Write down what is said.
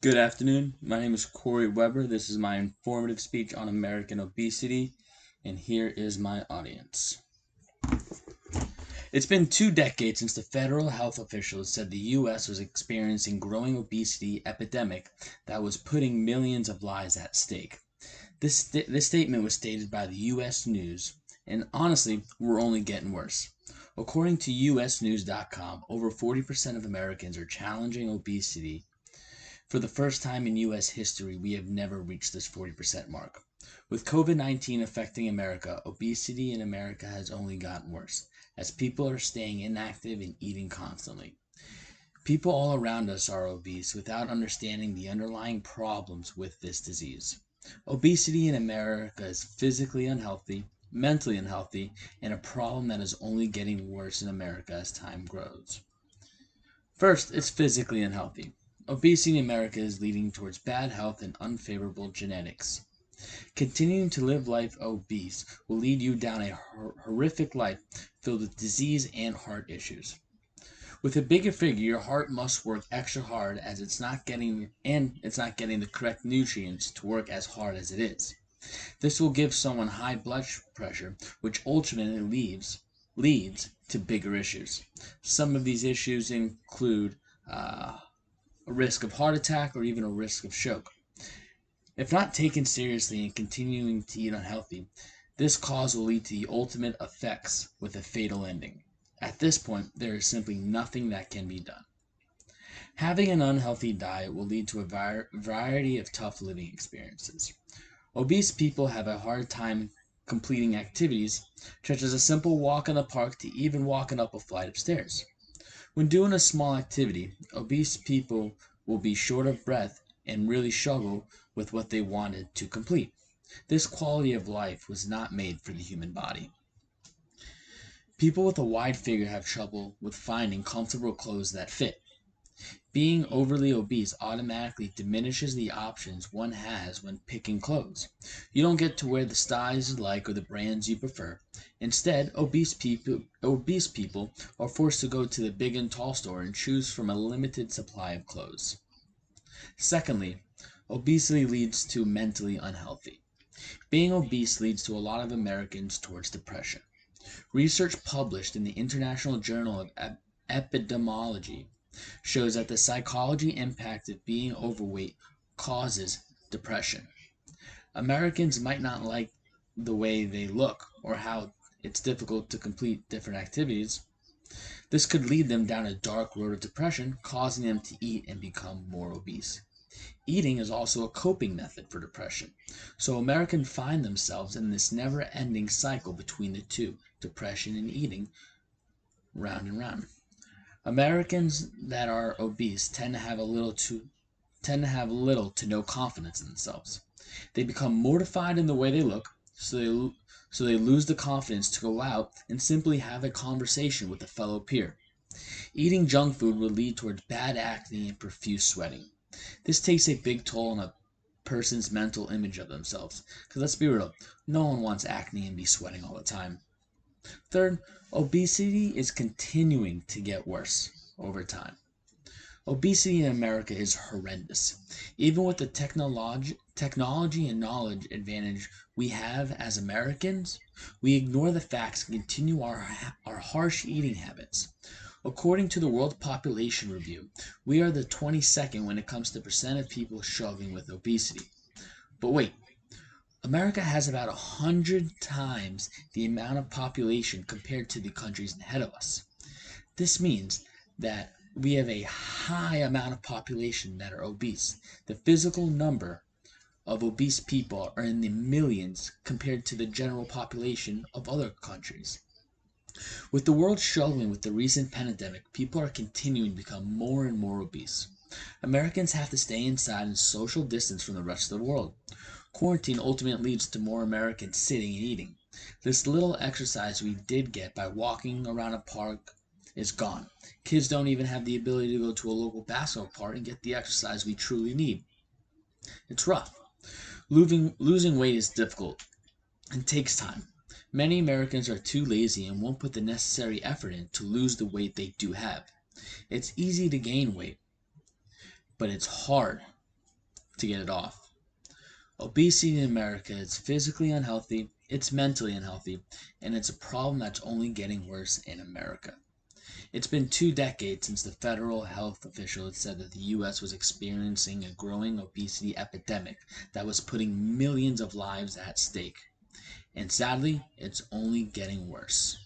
Good afternoon. My name is Corey Weber. This is my informative speech on American obesity, and here is my audience. It's been 2 decades since the federal health officials said the U.S. was experiencing growing obesity epidemic that was putting millions of lives at stake. This statement was stated by the U.S. News, and honestly, we're only getting worse. According to usnews.com, over 40% of Americans are challenging obesity. For the first time in U.S. history, we have never reached this 40% mark. With COVID-19 affecting America, obesity in America has only gotten worse, as people are staying inactive and eating constantly. People all around us are obese without understanding the underlying problems with this disease. Obesity in America is physically unhealthy, mentally unhealthy, and a problem that is only getting worse in America as time grows. First, it's physically unhealthy. Obesity in America is leading towards bad health and unfavorable genetics. Continuing to live life obese will lead you down a horrific life filled with disease and heart issues. With a bigger figure, your heart must work extra hard as it's not getting the correct nutrients to work as hard as it is. This will give someone high blood pressure, which ultimately leads to bigger issues. Some of these issues include a risk of heart attack or even a risk of stroke. If not taken seriously and continuing to eat unhealthy, this cause will lead to the ultimate effects with a fatal ending. At this point, there is simply nothing that can be done. Having an unhealthy diet will lead to a variety of tough living experiences. Obese people have a hard time completing activities, such as a simple walk in the park to even walking up a flight of stairs. When doing a small activity, obese people will be short of breath and really struggle with what they wanted to complete. This quality of life was not made for the human body. People with a wide figure have trouble with finding comfortable clothes that fit. Being overly obese automatically diminishes the options one has when picking clothes. You don't get to wear the styles you like or the brands you prefer. Instead, obese people are forced to go to the big and tall store and choose from a limited supply of clothes. Secondly, obesity leads to mentally unhealthy. Being obese leads to a lot of Americans towards depression. Research published in the International Journal of Epidemiology shows that the psychology impact of being overweight causes depression. Americans might not like the way they look or how it's difficult to complete different activities. This could lead them down a dark road of depression, causing them to eat and become more obese. Eating is also a coping method for depression, so Americans find themselves in this never-ending cycle between the two, depression and eating, round and round. Americans that are obese tend to have little to no confidence in themselves. They become mortified in the way they look, so they lose the confidence to go out and simply have a conversation with a fellow peer. Eating junk food will lead towards bad acne and profuse sweating. This takes a big toll on a person's mental image of themselves, because let's be real, no one wants acne and be sweating all the time. Third, obesity is continuing to get worse over time. Obesity in America is horrendous. Even with the technology and knowledge advantage we have as Americans, we ignore the facts and continue our harsh eating habits. According to the World Population Review, we are the 22nd when it comes to percent of people struggling with obesity. But wait, America has about 100 times the amount of population compared to the countries ahead of us. This means that we have a high amount of population that are obese. The physical number of obese people are in the millions compared to the general population of other countries. With the world struggling with the recent pandemic, people are continuing to become more and more obese. Americans have to stay inside and social distance from the rest of the world. Quarantine ultimately leads to more Americans sitting and eating. This little exercise we did get by walking around a park is gone. Kids don't even have the ability to go to a local basketball park and get the exercise we truly need. It's rough. Losing weight is difficult and takes time. Many Americans are too lazy and won't put the necessary effort in to lose the weight they do have. It's easy to gain weight, but it's hard to get it off. Obesity in America is physically unhealthy, it's mentally unhealthy, and it's a problem that's only getting worse in America. It's been 2 decades since the federal health official had said that the U.S. was experiencing a growing obesity epidemic that was putting millions of lives at stake. And sadly, it's only getting worse.